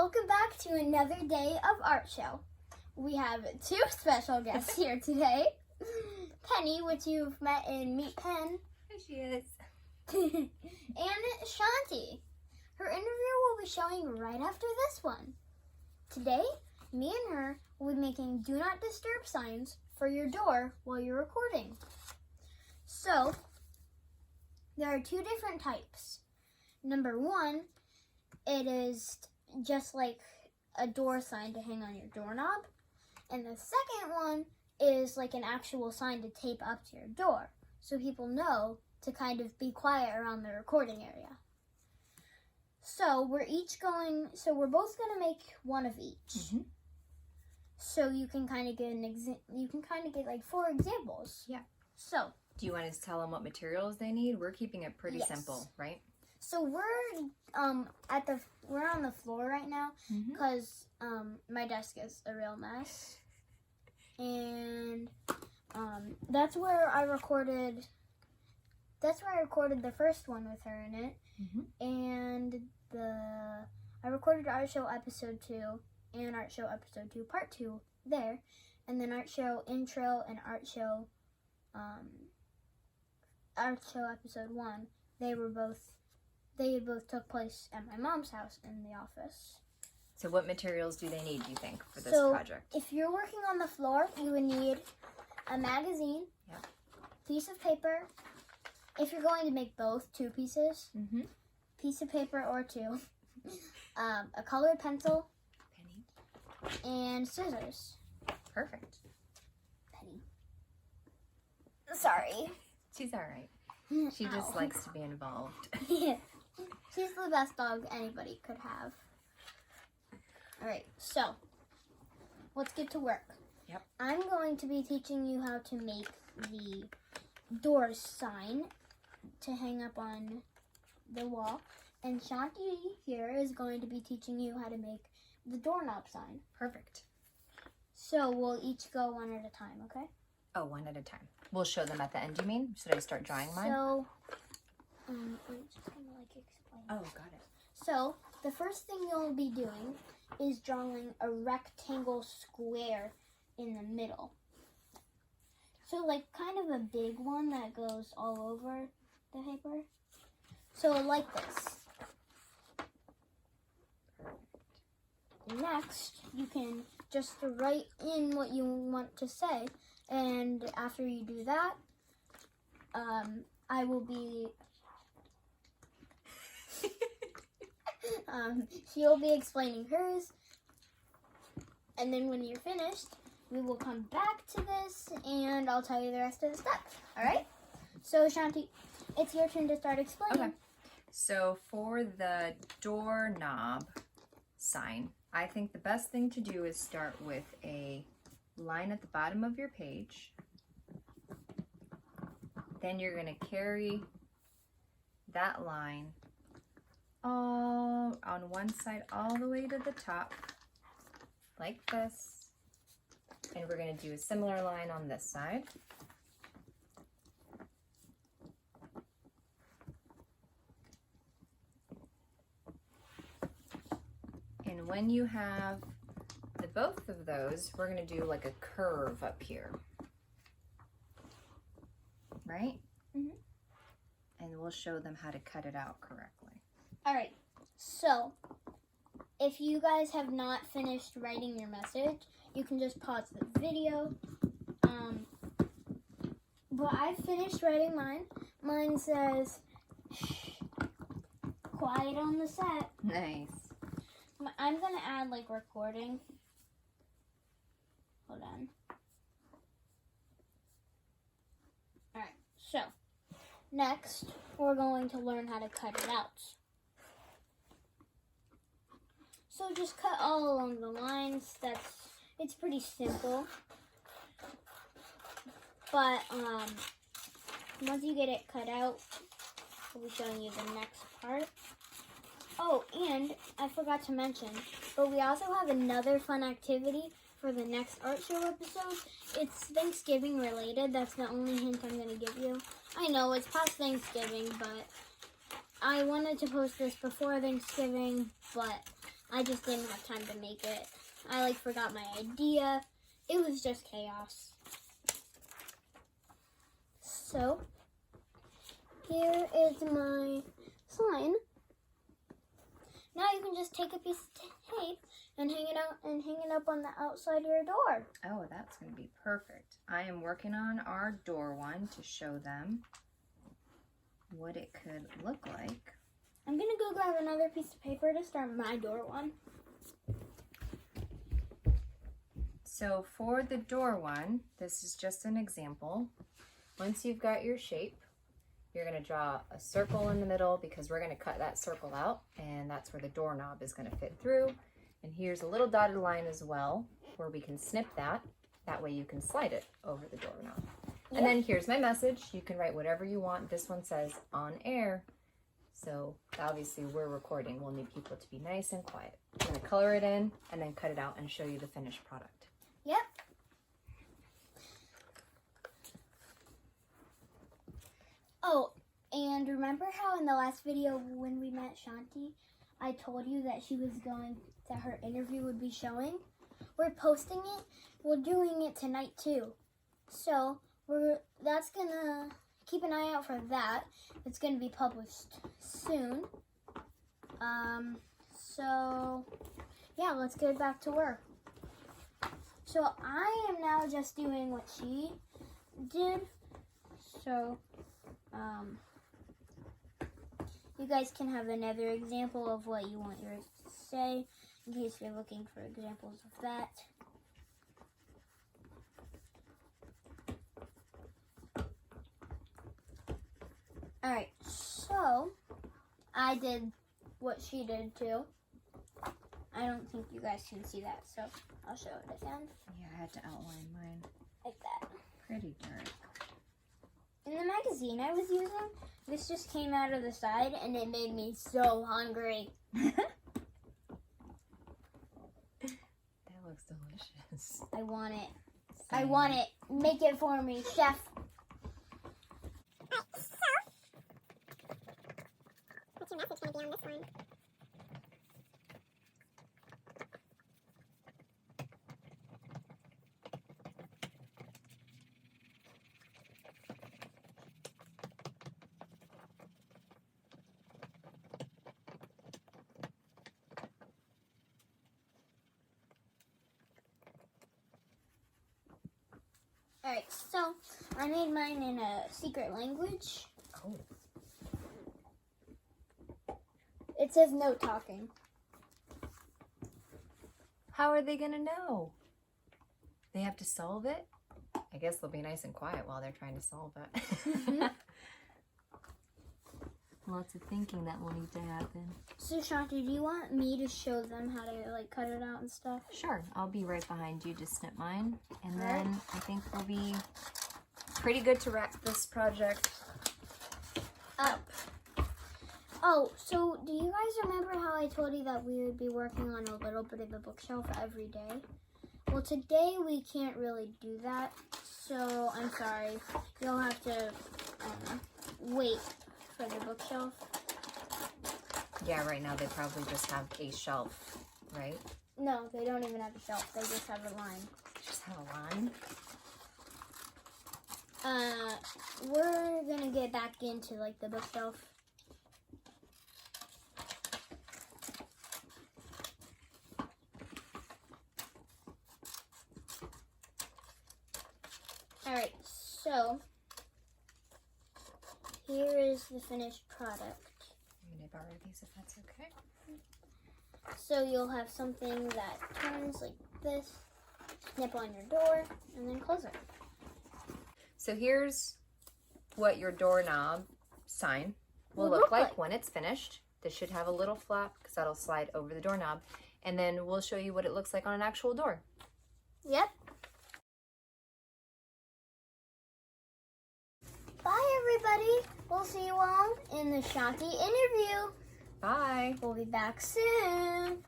welcome back to another day of art show. We have two special guests here today. Penny, which you've met in Meet Pen. There she is. And Shanti. Her interview will be showing right after this one. Today, me and her will be making do not disturb signs for your door while you're recording. So, there are two different types. Number one, it is just like a door sign to hang on your doorknob. And the second one is like an actual sign to tape up to your door so people know to kind of be quiet around the recording area. So we're both going to make one of each. Mm-hmm. So you can kind of get like 4 examples. Yeah. So, do you want us to tell them what materials they need? We're keeping it pretty Yes. simple, right? So we're on the floor right now Mm-hmm. because my desk is a real mess, and that's where I recorded. That's where I recorded the first one with her in it, Mm-hmm. and I recorded Art Show Episode 2 and Art Show Episode 2 Part 2 there, and then Art Show Intro and Art Show Episode 1. They both took place at my mom's house in the office. So what materials do they need, do you think, for this So, project? if you're working on the floor, you would need a magazine, Yep. piece of paper. If you're going to make both, 2 pieces, Mm-hmm. piece of paper or 2, a colored pencil, Penny. and scissors. Perfect. Penny. Sorry. She's all right. She just Ow. likes to be involved. Yeah. She's the best dog anybody could have. Alright, so let's get to work. Yep. I'm going to be teaching you how to make the door sign to hang up on the wall. And Shanti here is going to be teaching you how to make the doorknob sign. Perfect. So we'll each go one at a time, okay? Oh, one at a time. We'll show them at the end, you mean? Should I start drawing mine? So, I'm just going to explain. Oh, got it. So, the first thing you'll be doing is drawing a rectangle square in the middle. So, like, kind of a big one that goes all over the paper. So, like this. Next, you can just write in what you want to say. And after you do that, I will be... she'll be explaining hers, and then when you're finished, we will come back to this, and I'll tell you the rest of the steps. All right? So, Shanti, it's your turn to start explaining. Okay. So for the doorknob sign, I think the best thing to do is start with a line at the bottom of your page. Then you're going to carry that line all on one side all the way to the top, like this. And we're going to do a similar line on this side. And when you have both of those, we're going to do like a curve up here. Right? Mm-hmm. And we'll show them how to cut it out correctly. All right. So, if you guys have not finished writing your message, you can just pause the video. But I finished writing mine. Mine says, "Shh, quiet on the set." Nice. I'm going to add like recording. Hold on. Alright, so next we're going to learn how to cut it out. So just cut all along the lines. It's pretty simple. But once you get it cut out, we'll be showing you the next part. Oh, and I forgot to mention, but we also have another fun activity for the next art show episode. It's Thanksgiving related. That's the only hint I'm going to give you. I know it's past Thanksgiving, but I wanted to post this before Thanksgiving, but I just didn't have time to make it. I like forgot my idea. It was just chaos. So here is my sign. Now you can just take a piece of tape and hang it up on the outside of your door. Oh, that's going to be perfect. I am working on our door one to show them what it could look like. I'm gonna go grab another piece of paper to start my door one. So for the door one, this is just an example. Once you've got your shape, you're going to draw a circle in the middle because we're going to cut that circle out, and that's where the doorknob is going to fit through. And here's a little dotted line as well where we can snip that. That way you can slide it over the doorknob. Yep. And then here's my message. You can write whatever you want. This one says on air. So obviously we're recording. We'll need people to be nice and quiet. I'm going to color it in and then cut it out and show you the finished product. Yep. Oh, and remember how in the last video when we met Shanti, I told you that that her interview would be showing? We're posting it. We're doing it tonight too. So that's gonna keep an eye out for that. It's gonna be published soon. So yeah, let's get back to work. So I am now just doing what she did. So you guys can have another example of what you want yours to say in case you're looking for examples of that. Alright, so I did what she did too. I don't think you guys can see that, so I'll show it again. Yeah, I had to outline mine. Like that. Pretty dark. In the magazine I was using, this just came out of the side and it made me so hungry. That looks delicious. I want it. Same. I want it. Make it for me, chef. What's your message going to be on this one? Alright, so I made mine in a secret language. Oh. It says no talking. How are they gonna know? They have to solve it? I guess they'll be nice and quiet while they're trying to solve it. Lots of thinking that will need to happen. So Shanti, do you want me to show them how to like cut it out and stuff? Sure, I'll be right behind you to snip mine. And Alright. then I think we'll be pretty good to wrap this project up. Oh, so do you guys remember how I told you that we would be working on a little bit of a bookshelf every day? Well, today we can't really do that, so I'm sorry. You'll have to wait for the bookshelf. Yeah, right now they probably just have a shelf, right? No, they don't even have a shelf. They just have a line. Just have a line. We're gonna get back into like the bookshelf. Alright, so here is the finished product. I'm gonna borrow these if that's okay. So you'll have something that turns like this, snip on your door, and then close it. So here's what your doorknob sign will Will look look like like. when it's finished. This should have a little flap because that'll slide over the doorknob. And then we'll show you what it looks like on an actual door. Yep. Bye, everybody. We'll see you all in the Shanti interview. Bye. We'll be back soon.